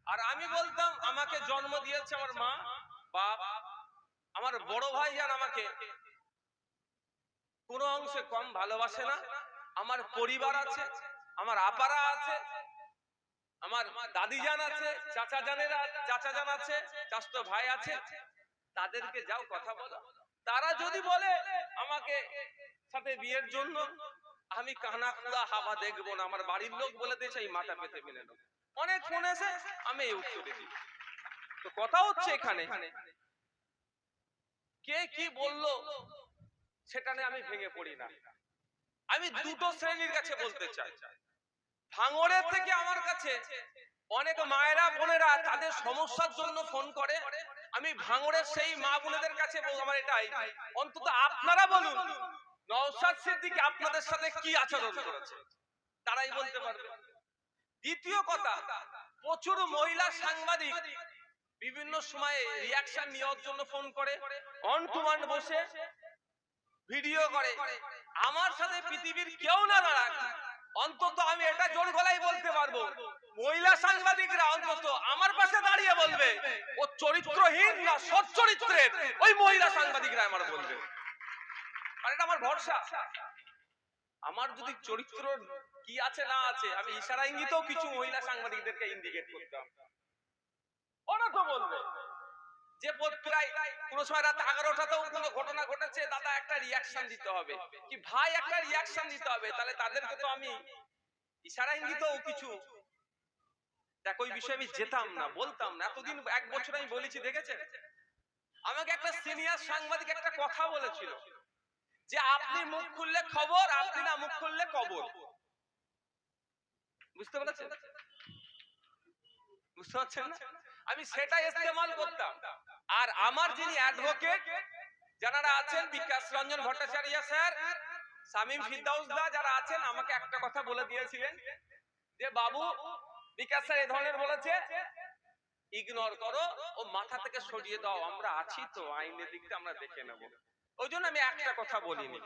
আর আমি বলতাম আমাকে জন্ম দিয়েছে আমার মা বাপ, আমার বড় ভাই যান আমাকে কোনো অংশে কম ভালোবাসে না। আমার পরিবার আছে, আমার আপারা আছে, আমার দাদি জান আছে, চাচা জান আছে, চাচতো ভাই আছে, তাদেরকে যাও কথা বলো। তারা যদি বলে আমাকে সাথে বিয়ের জন্য, আমি কানা কুড়া হাওয়া দেখবো না। আমার বাড়ির লোক বলে দিয়েছে এই মাথা পেতে মেনে নেবো। অনেক ফোন এসে আমি এই উত্তর দিই। তো কথা হচ্ছে এখানে কে কি বললো সেটা নিয়ে আমি ভেঙে পড়ি না। আমি দুটো শ্রেণীর কাছে বলতে চাই। ভাঙড়ের থেকে আমার কাছে অনেক মায়েরা বোনেরা তাদের সমস্যার জন্য ফোন করে। আমি ভাঙড়ের সেই মা বোনেদের কাছে বলবো আমার এটাই, অন্তত আপনারা বলুন নওশাদ সিদ্দিকী আপনাদের সাথে কি আচরণ করেছে, তারাই বলতে পারবে। দ্বিতীয় কথা, প্রচুর মহিলা সাংবাদিক বিভিন্ন সময়ে রিয়াকশন নেওয়ার জন্য ফোন করে, অন টু ওয়ান বসে ভিডিও করে। আমার সাথে পৃথিবীর কেউ না দাঁড়াক, অন্তত আমি এটা জোর গলায় বলতে পারবো মহিলা সাংবাদিকরা অন্তত আমার পাশে দাঁড়িয়ে বলবে ও চরিত্রহীন না সৎ চরিত্রের, ওই মহিলা সাংবাদিকরা আমার বলবে। আর এটা আমার ভরসা। আমার যদি চরিত্র কি আছে না আছে, আমি ইশারা ইঙ্গিতেও কিছু মহিলা সাংবাদিকদেরকে ইন্ডিকেট করতাম, ওরা তো বলবে যে প্রায় কোনো সময় রাত 11টাতেও কোনো ঘটনা ঘটেছে, দাদা একটা রিয়াকশন দিতে হবে, কি ভাই একটা রিয়াকশন দিতে হবে। তাহলে তাদেরকে তো আমি ইশারা ইঙ্গিতেও কিছু, দেখো ওই বিষয়ে আমি যেতাম না, বলতাম না। এতদিন 1 বছর আমি বলেছি, দেখেছেন। আমাকে একটা সিনিয়র সাংবাদিক একটা কথা বলেছিল যে আপনি মুখ খুললে খবর, আপনি না মুখ খুললে কবর। বুঝতে পেরেছেন? বুঝতে পারছেন না? আমি সেটা ইস্তেমাল করতাম। আর আমার যিনি অ্যাডভোকেট যারা আছেন, বিকাশ রঞ্জন ভট্টাচার্য স্যার, শামীম ফিরদাউস দা যারা আছেন, আমাকে একটা কথা বলে দিয়েছিলেন যে বাবু বিকাশ স্যার এই ধরনের বলেছে, ইগনোর করো, ও মাথা থেকে সরিয়ে দাও, আমরা আছি তো, আইনের দিকটা আমরা দেখে নেব। ওই জন্য আমি একটা কথা বলিনি।